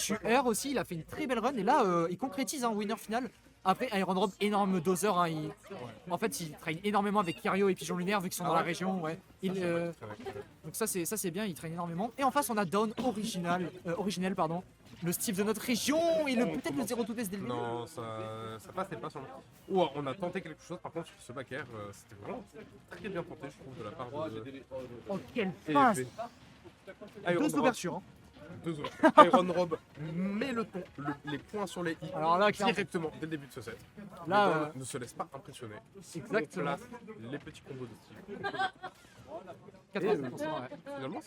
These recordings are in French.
eu R aussi, il a fait une très belle run et là il concrétise un winner final. Après Iron Drop, énorme doseur, hein, en fait il traîne énormément avec Kirio et Pigeon Lunaire vu qu'ils sont dans la région. Ouais. Donc ça c'est bien, il traîne énormément. Et en face on a Down originel pardon. Le Steve de notre région et peut-être le 0 to test dès le début. Non, ça passait pas sur le. Oh, on a tenté quelque chose par contre sur ce back air, c'était vraiment très bien tenté je trouve de la part de. Oh quelle passe! Iron Deux Drop. ouvertures. Hein. Deux ouvertures. Iron Rob met le ton, les points sur les i Alors là, directement dès le début de ce set. Là, ne se laisse pas impressionner. Exactement. Place les petits combos de Steve. 80%, ouais. Finalement,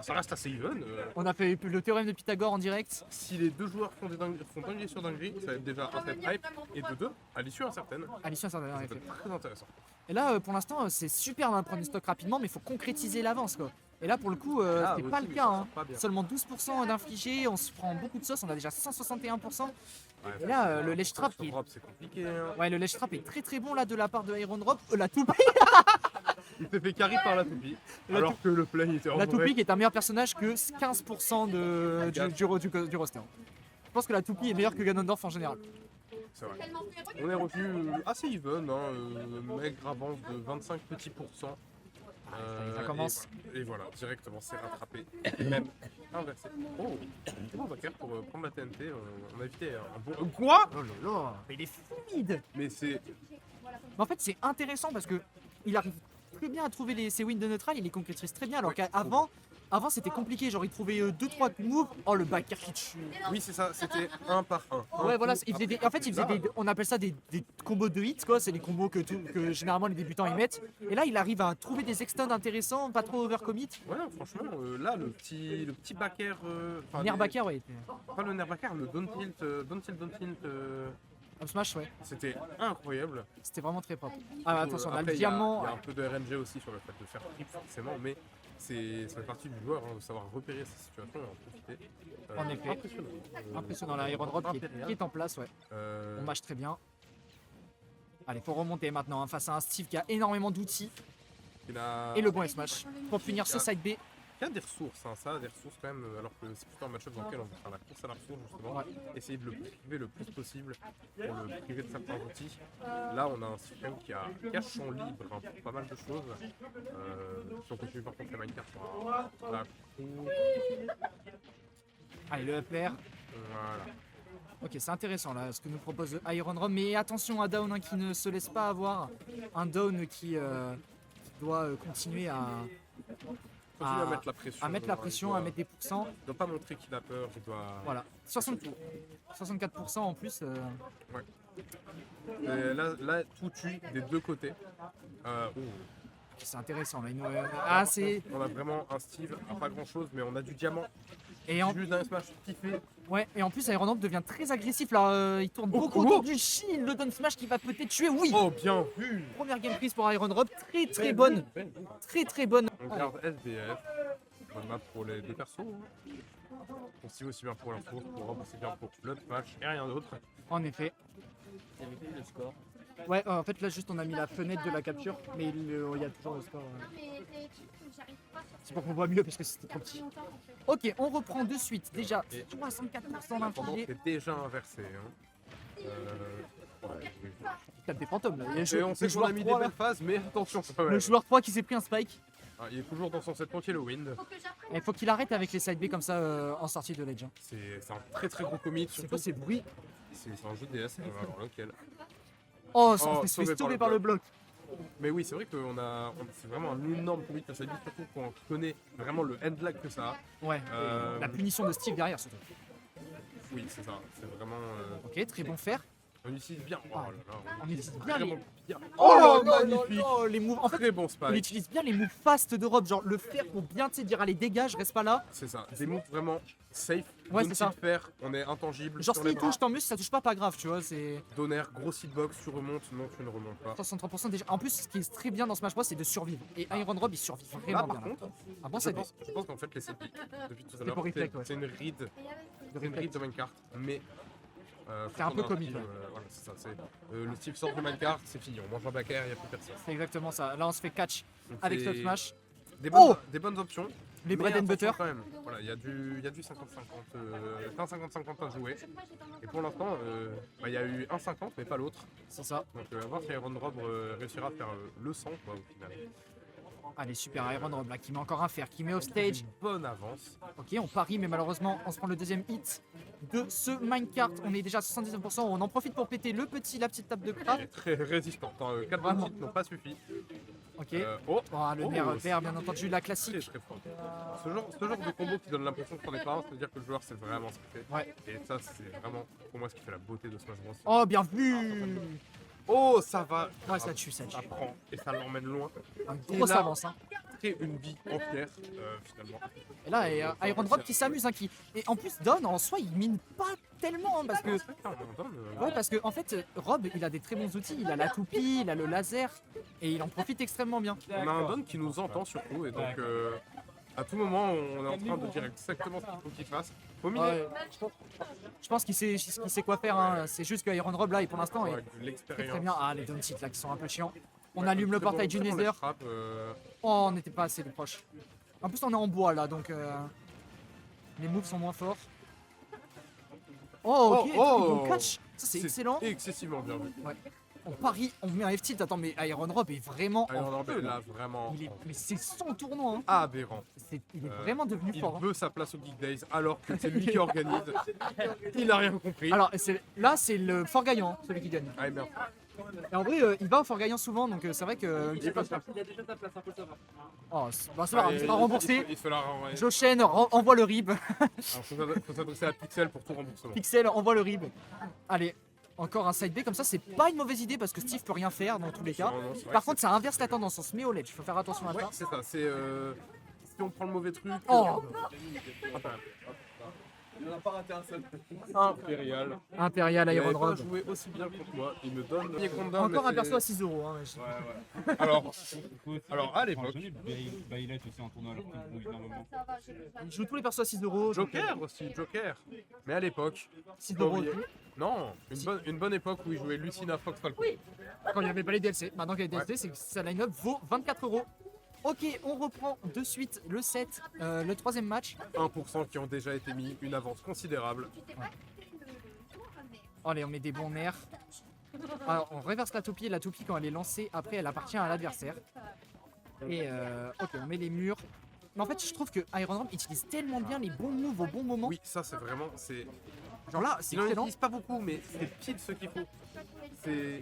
ça reste assez even. On a fait le théorème de Pythagore en direct. Si les deux joueurs font dinguerie sur dinguerie, ça va être déjà un set hype et de deux, à l'issue incertaine. À l'issue incertaine, en Ça effet. peut être très intéressant. Et là, pour l'instant, c'est super d'en prendre du stock rapidement, mais il faut concrétiser l'avance, quoi. Et là, pour le coup, c'est pas le cas. Hein. Seulement 12% d'infligés, on se prend beaucoup de sauce, on a déjà 161%. Ouais, et là, le ledge trap, c'est compliqué. Hein. Ouais, le ledge trap est très très bon là de la part de Iron Drop. La toupie, Il s'est fait carry par la toupie, alors que le play était en la vrai. toupie qui est un meilleur personnage que 15% du roster. Je pense que la toupie est meilleure que Ganondorf en général. C'est vrai. On est revenu assez even, hein, maigre avance de 25 petits pourcents. Ça commence. Et voilà, directement c'est rattrapé, même inversé. Oh, c'est bon Bakker pour prendre la TNT, on a évité un bon... Quoi? Oh là là, mais il est fluide. Mais c'est... Mais en fait, c'est intéressant parce que il arrive très bien à trouver ses wins de neutral, il les concrétise très bien alors qu'avant c'était compliqué, genre il trouvait 2-3 moves, oh le backer qui tue. Oui c'est ça, c'était un par un. Ouais voilà, en fait il faisait on appelle ça des combos de hits quoi, c'est des combos que généralement les débutants ils mettent. Et là il arrive à trouver des extends intéressants, pas trop overcommit. Ouais franchement, là le petit backer... Nair backer ouais. Pas le Nair backer, le don't tilt... Up smash ouais. C'était incroyable. C'était vraiment très propre. Ah attention, on a le Après, diamant. Il y a un peu de RNG aussi sur le fait de faire trip forcément, mais ça fait partie du joueur de savoir repérer sa situation et en profiter. En effet. Impressionnant. Impressionnant la Iron Drop qui est en place, ouais. On mâche très bien. Allez, faut remonter maintenant hein, face à un Steve qui a énormément d'outils. Et le bon S-Smash pour finir ce side B. Il y a des ressources, hein, ça, des ressources quand même, alors que c'est plutôt un match-up dans lequel on va faire la course à la ressource justement. Ouais. Essayer de le priver le plus possible pour le priver de certains outils. Là, on a un système qui a champ libre hein, pour pas mal de choses. Si on continue par contre les Minecraft sur la cour. Allez, le up air. Voilà. Ok, c'est intéressant là ce que nous propose Iron Drum, mais attention à Down hein, qui ne se laisse pas avoir. Un Down qui doit continuer à mettre la pression, à mettre des pourcents. Il ne doit pas montrer qu'il a peur, il doit... Voilà, 64% en plus. Ouais. Et là, tout tue des deux côtés. C'est intéressant là. On a vraiment un Steve, pas grand chose, mais on a du diamant. Et juste un smash kiffé. Ouais, et en plus Iron Drum devient très agressif là. Il tourne beaucoup autour du shield, le down smash qui va peut-être tuer. Oui. Oh, bien vu. Première game prise pour Iron Drum, très bonne. Très bonne. On garde SDF. Bonne map pour les deux persos. Pour Steve aussi bien pour l'info, pour Rob aussi bien pour le match et rien d'autre. En effet. Le score. Ouais, en fait là juste on a mis la fenêtre de la capture, mais il y a toujours le score. C'est pour qu'on voit mieux parce que c'était trop petit. Ok, on reprend de suite. Déjà 64% d'infligés. C'est déjà inversé. Hein. Il tape des fantômes là. On sait qu'on a mis des belles phases, mais attention. Le joueur 3 qui s'est pris un spike. Ah, il est toujours dans son set pontier le wind. Il faut qu'il arrête avec les side B comme ça en sortie de ledge. Hein. C'est un très gros commit. C'est quoi ces bruits? C'est un jeu de DS, alors lequel? Oh, on se fait sauver par le bloc. Mais oui, c'est vrai que c'est vraiment un énorme commit à cette surtout quand on connaît vraiment le end lag que ça a. Ouais, la punition de Steve derrière surtout. Oui, c'est ça, c'est vraiment... Ok, très bon fer. On utilise bien. Oh là là, on utilise bien les... Oh, magnifique. Les moves. En fait, très bon spike. On utilise bien les moves fast de Rob, genre le fer pour bien dire allez dégage, reste pas là. C'est ça, des moves vraiment safe. Ouais, c'est ça. Faire, on est intangible. Genre s'il touche tant mieux, si ça touche pas grave, tu vois, c'est... Donner, gros hitbox, tu remontes, non tu ne remontes pas. 63% déjà. En plus, ce qui est très bien dans Smash Bros, c'est de survivre. Et Iron Rob, il survit vraiment là, par bien. contre, ah bon, je pense qu'en fait, les CP, depuis tout à l'heure, c'est une ride de Minecraft, mais... c'est un peu comique. Voilà, c'est ça. Le Steve sort de Minecraft, c'est fini. On mange un backer, il n'y a plus personne. C'est exactement ça. Là, on se fait catch avec Top Smash. Des bonnes options. les bread Mais and butter. attention quand même, voilà, il y a du 50-50, un 50-50 à jouer. Et pour l'instant, il y a eu un 50 mais pas l'autre. C'est ça. Donc à voir si Iron Rob réussira à faire le 100 quoi, au final. Allez, super Iron Rob là qui met encore un fer, qui met off stage. Une bonne avance. Ok, on parie, mais malheureusement, on se prend le deuxième hit de ce minecart. On est déjà à 79%. On en profite pour péter la petite table de Elle crabe. est très résistante. 4 Vraiment. bonnes hits n'ont pas suffi. Ok. Oh, Le oh, nerf c'est vert, bien entendu, la très classique. très fort. Ce genre de combo qui donne l'impression qu'on est pas un, c'est-à-dire que le joueur sait vraiment ce qu'il fait. Ouais. Et ça, c'est vraiment pour moi ce qui fait la beauté de Smash Bros. Oh, bien vu. Oh, ça va. Ouais, ça tue, ça Ça tue. prend et ça l'emmène loin. Grosse là- avance. Hein. Crée une vie entière finalement. Et là, et, Iron Rob qui s'amuse. Hein, Et en plus, Don, en soi, il mine pas tellement. Hein, parce que Ouais, parce que en fait, Rob, il a des très bons outils. Il a la toupie, il a le laser, et il en profite extrêmement bien. On a un Don qui nous entend surtout, et donc à tout moment, on est en train de dire exactement ce qu'il faut qu'il fasse. Faut miner. Ouais, je pense qu'il sait quoi faire. Hein. C'est juste que Iron Rob là, et pour l'instant, est Avec de très l'expérience. très bien. Ah, les down là qui sont un peu chiants. On allume le Très bon- portail du très bon Nether. let's trap, Oh, on n'était pas assez proche. En plus, on est en bois là, donc les moves sont moins forts. Oh, ok, Oh, bon catch. Ça, c'est excellent. Excessivement bien vu. On parie, on met un F-tilt. Attends, mais Iron Rob est vraiment Iron en Rob feu, est là. là vraiment. Mais c'est son tournoi. Hein. Aberrant. Il est vraiment devenu Il fort. Hein. veut sa place au Geek Days alors que c'est lui qui organise. Il n'a rien compris. Alors, là, c'est le fort gagnant, hein, celui qui gagne. Ah merde. Et en vrai, il va au fort gagnant souvent, donc c'est vrai que. Il est pas sûr. Il a déjà sa place, un peu ça va. Oh, c'est pas grave, il sera remboursé. Il se la renvoyer. Joshen envoie le rib. Alors, faut s'adresser à Pixel pour tout remboursement. Pixel envoie le rib. Allez, encore un side B comme ça, c'est pas une mauvaise idée parce que Steve peut rien faire dans tous les cas. Non, non, c'est vrai Par que contre, ça inverse la tendance, on se met au ledge, il faut faire attention à Ouais, ça. c'est ça. C'est si on prend le mauvais truc. Oh, Il n'en a pas raté un seul. Impérial. Impérial Il Iron avait pas Rob. joué aussi bien contre moi. Il me donne. Premier contre d'un, Encore mais un perso à c'est- 6 euros. Hein, Alors, à l'époque. Bailet aussi en tournoi alors qu'il joue énormément. Il joue tous les persos à 6 euros. Joker aussi, Joker. Mais à l'époque. 6 faut pas euros. oublier. Non, une bonne époque où il jouait Lucina Fox Falcon. Quand il n'y avait pas les DLC. Maintenant qu'il y a les DLC, c'est que sa line-up vaut 24 euros. Ok, on reprend de suite le set, le troisième match. 1% qui ont déjà été mis, une avance considérable. Allez, on met des bons nerfs. Alors, on reverse la toupie. La toupie, quand elle est lancée, après, elle appartient à l'adversaire. Et ok, on met les murs. Mais en fait, je trouve que Iron Rob utilise tellement bien les bons moves au bon moment. Oui, ça c'est vraiment. Genre là, c'est Il en excellent. utilise pas beaucoup, mais c'est pile ce qu'il faut.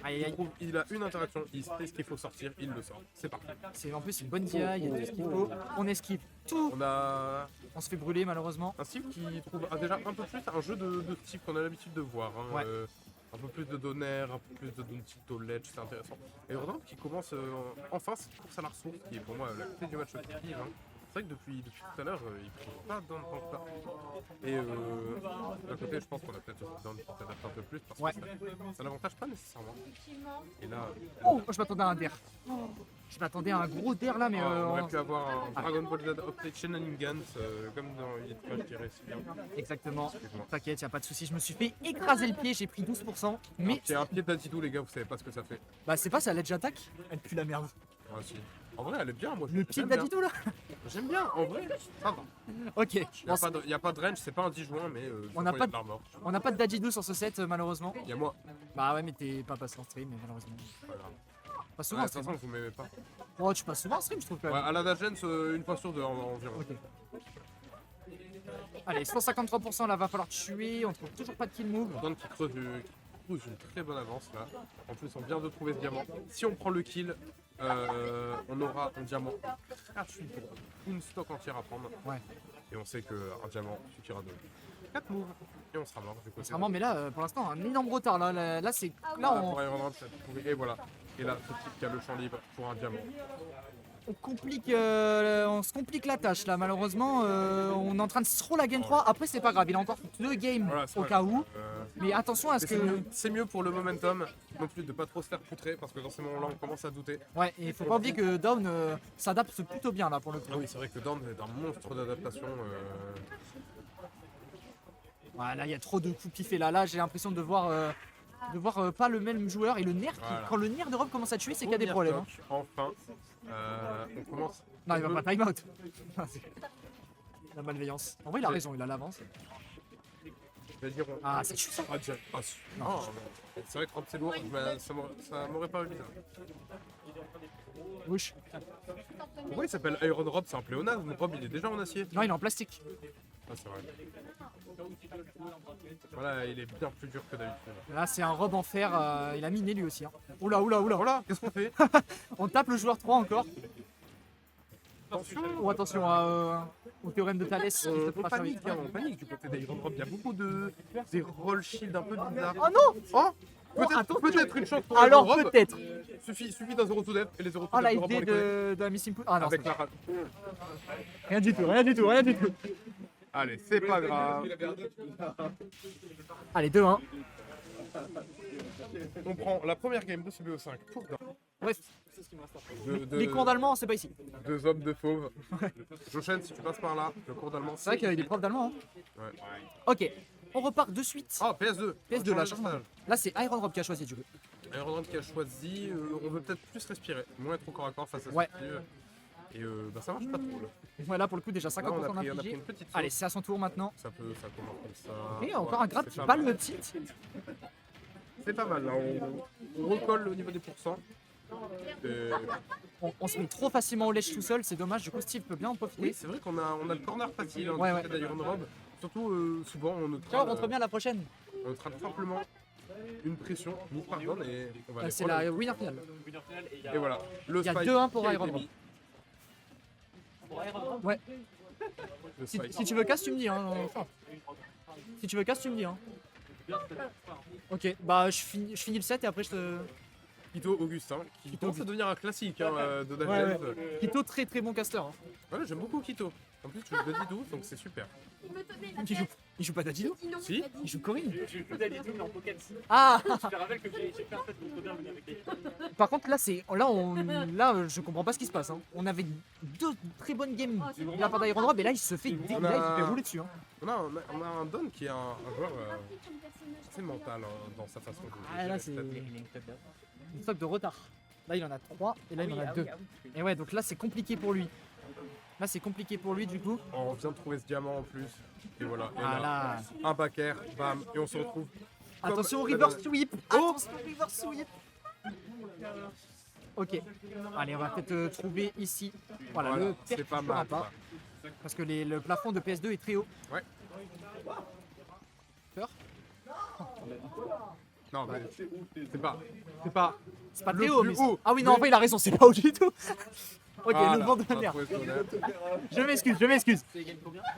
Aïe, aïe. Il a une interaction, il sait ce qu'il faut sortir, il le sort. C'est parfait. En plus une bonne DI, il y a tout ce qu'il faut. On esquive tout. On a On se fait brûler malheureusement. un Steve qui trouve déjà un peu plus un jeu de Steve qu'on a l'habitude de voir. Hein. Ouais. Un peu plus de donner, un peu plus de Donkey to Ledge, c'est intéressant. Et Rodin qui commence enfin cette course à la ressource, qui est pour moi la clé du match qui hein. C'est vrai que depuis tout à l'heure, il prie pas dans le temps que ça. Et d'un côté, je pense qu'on a peut-être dans le temps s'adapter un peu plus parce Ouais. que ça n'avantage pas nécessairement. Et là, Oh, je m'attendais à un der. Je m'attendais à un gros der là, mais on aurait pu avoir un Dragon Ball Z Update Shenanigans comme dans Hit Crash qui reste bien. exactement. Excuse-moi. T'inquiète, y a pas de souci. Je me suis fait écraser le pied, j'ai pris 12%. Mais C'est un pied d'Adidou, les gars, vous savez pas ce que ça fait. bah c'est pas ça, l'edge attack. Elle pue la merde. Ouais, si. En vrai, elle est bien, moi. Le pied j'aime bien. d'Adidou là. J'aime bien, en vrai, ça va. Ok. Il Bon, n'y a pas de range, c'est pas un 10 juin, mais On n'a il y a pas de l'armor. on n'a pas de Dadidou sur ce set malheureusement. Il y a moi. Bah ouais, mais t'es pas passé en stream, mais malheureusement. Pas grave. Pas souvent Ouais, en de toute stream. façon, vous m'aimez pas. Hein. Oh, tu passes souvent en stream, je trouve quand Ouais, même. à la Dagens, une fois sur deux environ. Ok. Allez, 153% là, va falloir tuer. On trouve toujours pas de kill move. Don qui creuse une très bonne avance là. En plus, on vient de trouver ce diamant. Si on prend le kill, on aura un diamant gratuit pour une stock entière à prendre. Ouais. Et on sait qu'un diamant suffira de 4 moves et on sera mort du côté. Vraiment, mais là, pour l'instant, un énorme retard. Là, c'est. Là, Là, on, pour Iron Rob, ça a tout trouvé. Et voilà. Et là, ce type qui a le champ libre pour un diamant. on se complique la tâche là. Malheureusement, on est en train de throw la game 3. Après, c'est pas grave, il a encore 2 games Voilà, c'est au pas cas grave. où. Mais attention à ce Mais c'est que. mieux- c'est mieux pour le momentum non plus de pas trop se faire poutrer parce que dans ces moments-là on commence à douter. Ouais, et il faut pas oublier que Down s'adapte plutôt bien là pour le coup. Ah oui, c'est vrai que Down est un monstre d'adaptation. Voilà, il y a trop de coups piffés là. Là, j'ai l'impression de voir pas le même joueur. Et le nerf, Voilà. quand le nerf de Rob commence à tuer, c'est qu'il y a des problèmes. Hein. Enfin, on commence. Non, il va pas time out. La malveillance. En vrai, il a raison, il a l'avance. Je vais dire. Ah, c'est juste ça. Ah, déjà. Ah, non, non. C'est vrai que Rob c'est lourd, mais ça m'aurait pas évité. Bouche. Pourquoi il s'appelle Iron Rob? C'est un pléonasme. Rob il est déjà en acier. Non, il est en plastique. Ah, c'est vrai. Voilà, il est bien plus dur que d'habitude. Là, c'est un robe en fer. Il a miné lui aussi. Hein. Oula, oula, oula. Voilà, qu'est-ce qu'on fait? On tape le joueur 3 encore. Attention. Ou attention au théorème de Thalès. qui te On fera faire panique, vite. hein, on panique du côté d'Iron Rob. Il y a beaucoup des roll shield un peu bizarres. Oh non. Oh attends, Peut-être une chance pour Alors Iron Rob. peut-être. Suffit d'un 0 to death et les 0 to Oh la death de Rob, on idée les connaît. de la Miss Input. Ah non, Avec c'est- la rate. rien du tout, rien du tout, rien du tout. Allez, c'est pas grave. Allez, 2-1. On prend la première game de ce BO5. Tour d'un. Bref, De- les cours d'allemand, c'est pas ici. Deux hommes de fauve. Jochen, si tu passes par là, le cours d'allemand. C'est vrai qu'il est prof d'allemand. Hein. Ouais. Ok, on repart de suite. Ah, PS2. PS2, là, changement. Là, c'est Iron Rob qui a choisi du coup. Iron Rob qui a choisi, on veut peut-être plus respirer, moins être au corps à corps face à Ouais. Steve. Et bah ça marche pas trop là. Voilà, pour le coup, déjà Là, on 50% a pris d'infligé. une petite sauce. Allez, c'est à son tour maintenant. Ça commence comme ça. Et encore Ouais, un grab c'est qui pas balle mal. le tilt. C'est pas mal là, on recolle au niveau des pourcents. Et- On se met trop facilement au lèche tout seul, c'est dommage. Du coup, Steve peut bien en profiter. Oui, c'est vrai qu'on a le corner facile hein, Ouais, du côté d'Iron Rob. Surtout, souvent, on Tiens, on neutrale, rentre bien la prochaine. on neutrale simplement une pression mise par zone et on va aller C'est prendre. la winner finale. Et voilà, le Il y a spike 2-1 pour qui a Iron été Rob. mis. Ouais. Le Si, spike. si tu veux casse, tu me dis. Hein. Enfin, si tu veux casse, tu me dis. Hein. Ok, bah je finis le set et après je te. Kito Augustin, qui Kito commence à devenir un classique hein, de Ouais, Davies. ouais. Kito, très très bon caster. Hein. Ouais, j'aime beaucoup Kito. En plus, tu joues Dadidou, donc c'est super. Il joue pas d'Adido. Si. Il joue Corinne. Je joue Dalidou, mais en pocket. Ah. Je te rappelle que j'ai fait un set contre bien avec les. Par contre là je comprends pas ce qui se passe. Hein. On avait deux très bonnes games de la part d'Iron Rob et là il se fait On là, il a- se fait rouler dessus. Hein. On a un Don qui est un joueur assez mental hein, dans sa façon de jouer. Ah là c'est une stock de retard. Là il en a 3 et là il en a 2. Et ouais donc là c'est compliqué pour lui. Là c'est compliqué pour lui du coup. On vient de trouver ce diamant en plus. Et voilà. Et Ah là, là. un backer, bam, et on se retrouve. Attention au comme- reverse sweep. Attention au reverse sweep. Ok. Allez on va peut-être trouver ici. Voilà, Voilà, le c'est pas mal. pas. Parce que le plafond de PS2 est très haut. Ouais. Peur. Non, mais c'est pas. C'est pas Le très haut, plus mais. haut. Ah oui, non, en vrai, il a raison, c'est pas haut du tout. Ok, Voilà, le vent de on la a merde. trouvé ce qu'on a. Je m'excuse.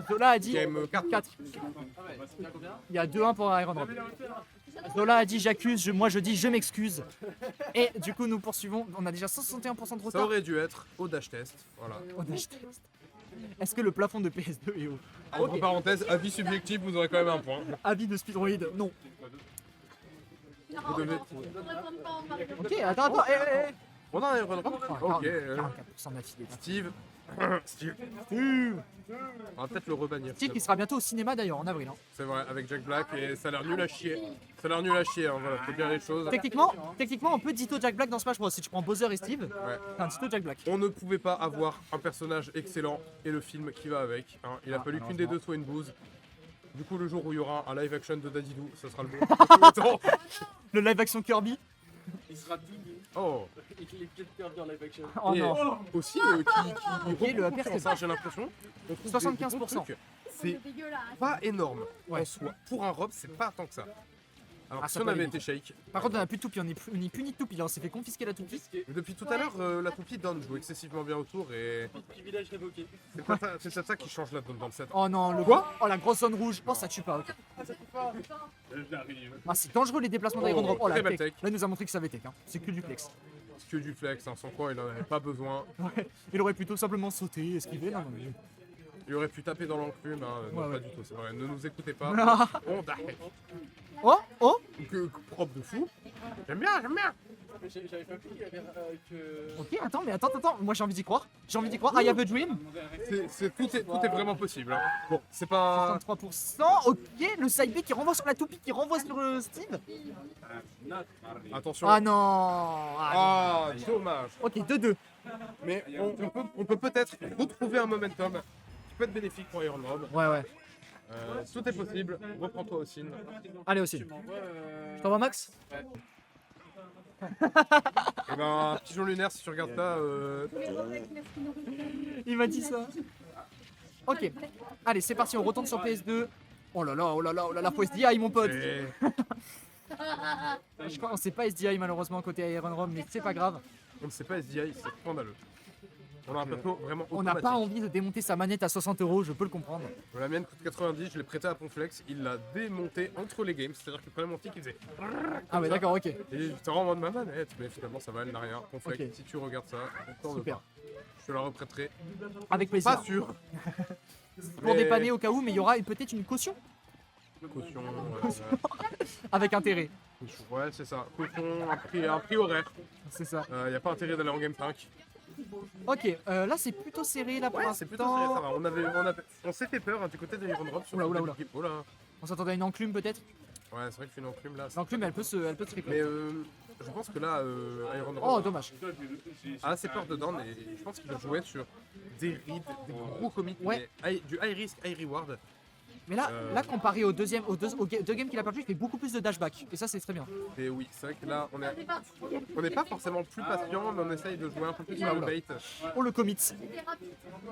Zola a dit Game 4. 4. Il y a 2-1 pour Iron Rob. Zola a dit j'accuse, moi je dis je m'excuse. Et du coup, nous poursuivons. On a déjà 161% de Ça retard. aurait dû être au dash test. Voilà. On a acheté. Est-ce que le plafond de PS2 est haut? Entre parenthèses, avis subjectif, vous aurez quand même un point. Avis de Speedroid, non. Vous devez. Ok, attends. On a un Iron Rob. Ok. 44% d'affilée. Steve. Steve. On va peut-être le rebannir. Steve qui finalement. sera bientôt au cinéma d'ailleurs en avril. Hein. C'est vrai, avec Jack Black et ça a l'air nul à chier. Ça a l'air nul à chier, hein, voilà, faut dire les choses. Techniquement, on peut ditto Jack Black dans Smash Bros. Si tu prends Bowser et Steve, Ouais. t'as un ditto Jack Black. On ne pouvait pas avoir un personnage excellent et le film qui va avec. Hein. Il a Ah, fallu qu'une des malheureusement. deux soit une bouse. Du coup, le jour où il y aura un live action de Dadidou, ça sera le bon. Attends. Le live action Kirby. Il sera tout Oh. et qu'il est peut-être perdu en live action. Oh Et non. aussi, qui Ok, le recoupe APR, en c'est ça, j'ai l'impression. On trouve des 75%. bons trucs. C'est pas énorme Ouais. en soi. Pour un rob, c'est pas tant que ça. Alors, Ah, si ça on peut avait aller été shake, Par contre, on a plus de toupie, on est puni de toupie. Là, on s'est fait confisquer la toupie. depuis tout à l'heure, la toupie donne joue excessivement bien autour et Privilège révoqué. c'est peut-être ça qui change la donne dans le set. Oh non, le Quoi Oh la grosse zone rouge. Oh, ça tue pas. Ok. J'arrive. Ah, c'est dangereux les déplacements d'Iron Drop. Oh la très belle tech. tech. Là, il nous a montré que ça avait tech. Hein. C'est que du flex. Que du flex, hein, sans quoi il en avait pas besoin. Ouais. Il aurait plutôt simplement sauté, esquivé. Non, non, mais- Il aurait pu taper dans l'enclume, hein. Non, Ouais, pas ouais. du tout, c'est vrai. Ne nous écoutez pas. Ah. On die. Oh. Que propre de fou. J'aime bien. J'avais pas compris qu'il y avait que. Ok, attends, mais attends. Moi, j'ai envie d'y croire. I have a dream. Tout est vraiment possible. Hein. Bon, c'est pas. 63%. Ok, le side B qui renvoie sur la toupie, qui renvoie sur Steve. Attention. Ah non. Ah, Ah, dommage. ok, 2-2. Mais on peut peut-être retrouver un momentum peut être bénéfique pour Iron Rob. Ouais. Tout est possible. Reprends-toi aussi. Allez aussi. Tu m'envoies. Je t'envoie Max? Et ben, pigeon lunaire, si tu regardes ça, Il m'a dit ça. Ok. Allez, c'est parti, on retourne sur PS2. Oh là là, faut SDI mon pote. Je crois qu'on sait pas SDI malheureusement côté Iron Rom, mais c'est pas grave. on ne sait pas SDI, c'est scandaleux. On a un plateau vraiment On n'a automatique. pas envie de démonter sa manette à 60 €, je peux le comprendre. La mienne coûte 90, je l'ai prêté à Ponflex, il l'a démonté entre les games, c'est-à-dire que prenait mon stick, il faisait. Ah ouais, d'accord, ok. Et j'étais en mode ma manette, mais finalement ça va, elle n'a rien. Ponflex, Ok. si tu regardes ça, on t'en veut Super. pas. Je te la reprêterai. Avec plaisir. Pas sûr. Pour Mais- dépanner au cas où, mais il y aura peut-être une caution Caution. avec intérêt. Ouais, c'est ça. Caution, un prix horaire. C'est ça. Il n'y a pas intérêt d'aller en game 5. Ok, là c'est plutôt serré là pour Ouais, c'est plutôt serré, ça l'instant. va. On s'est fait peur hein, du côté de Iron Drop sur Oula, le oula, côté de l'équipe. Oh là. On s'attendait à une enclume peut-être. Ouais, c'est vrai que je fais une enclume là. L'enclume elle peut se Mais tripler. je pense que là, Iron Drop Oh dommage. a assez peur dedans, mais je pense qu'il va jouer sur des rides, des gros commits, Ouais. du high risk, high reward. Mais là comparé au deuxième, aux deux games qu'il a perdu, il fait beaucoup plus de dashback. Et ça c'est très bien. Et oui, c'est vrai que là, on n'est pas forcément plus patient, mais on essaye de jouer un peu plus sur le bait. Oh le commit.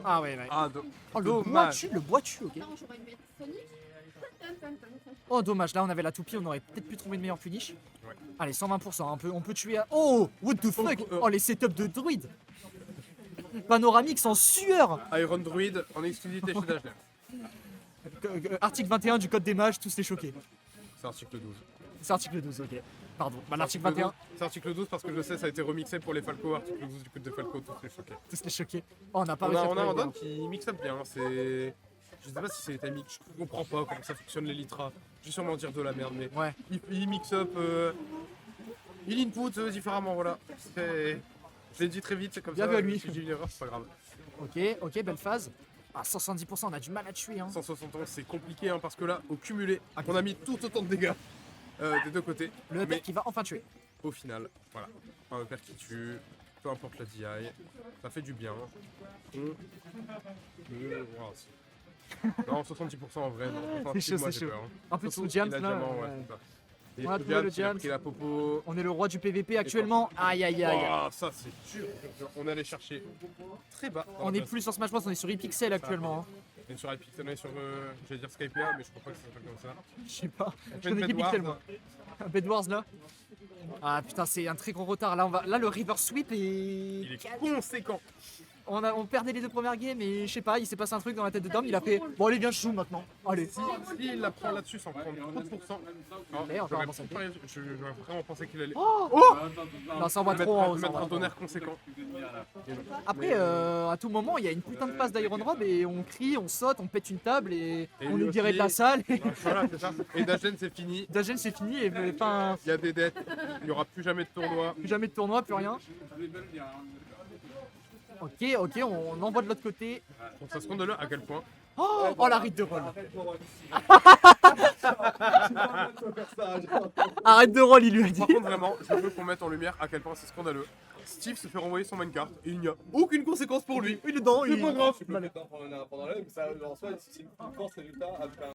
Ah ouais. Ah, Oh le dommage. bois tue, ok. Oh dommage, là on avait la toupie, on aurait peut-être pu trouver une meilleure finish. Ouais. Allez, 120%, on peut tuer à... Oh, what the fuck. Oh les setups de druide. Panoramix en sueur. Iron Druid en exclusivité chez Dashler. Article 21 du code des mages, tous les choqués. C'est article 12. C'est article 12, ok. Pardon, bah, l'article 21, C'est article 12 parce que je sais, ça a été remixé pour les Falco. Article 12 du code de Falco, tous les choqués. tous les choqués. Oh, on n'a pas On réussi a à un trouver, don qui mixe up bien. C'est. Je sais pas si c'est les timings, je comprends pas comment ça fonctionne les litras. Je vais sûrement dire de la merde, mais Ouais. il mix up. Il input différemment, voilà. Je l'ai dit très vite, c'est comme Bien ça. vu à lui. Si j'ai une erreur, c'est pas grave. Ok, belle phase. Ah, 170%, on a du mal à tuer. Hein. 171, c'est compliqué hein, parce que là, au cumulé, on a mis tout autant de dégâts des deux côtés. Le upper Mais qui va enfin tuer. au final, voilà. Un upper qui tue, peu importe la DI, ça fait du bien. Non, 70% en vrai, non. C'est chaud, moi, c'est j'ai chaud. peur, hein. Un peu de Surtout, sous-jams il a là. diamant, ouais, ouais. c'est ça. Et On a sous trouvé le il a jam. pris la popo. On est le roi du PVP actuellement. Aïe aïe aïe. Oh, ça c'est dur. On allait chercher très bas. dans On la est base. plus sur Smash Bros, on est sur ePixel actuellement. Hein. On est sur Epic, on est sur, j'allais dire Skype mais je crois pas que ça s'appelle comme ça. Je sais pas. On Je fait une connais Bed qu'Epixel Wars. moi. Bed Wars là. Ah putain, c'est un très gros retard. Là le River Sweep Il est. est conséquent. On perdait les deux premières games et je sais pas, il s'est passé un truc dans la tête de Dom. Il a fait bon, allez, viens, je joue maintenant. Allez. S'il la prend là-dessus sans prendre 30%, D'ailleurs, j'aurais vraiment, ça vraiment pensé qu'il allait Non, ça envoie trop en haut. ça mettre envoie un trop en haut. tonnerre conséquent. Après, à tout moment, il y a une putain de passe d'Iron Rob et on crie, on saute, on pète une table et, Et on lui nous dirait de la aussi. salle. Et Voilà, c'est ça. Et Dagen, c'est fini. Dagen, c'est fini et enfin, Il y a des dettes. Il n'y aura plus jamais de tournoi. plus jamais de tournoi, plus rien. Ok, on envoie de l'autre côté. Donc ça se rend de là à quel point. Oh la ride de roll. Arrête de roll, il lui a dit. Par contre, vraiment, je veux qu'on mette en lumière à quel point c'est scandaleux. Steve se fait renvoyer son minecart et il n'y a aucune conséquence pour lui. Il est dedans, C'est pas grave. Pendant la, mais ça, en soi, c'est une force résultat avec un.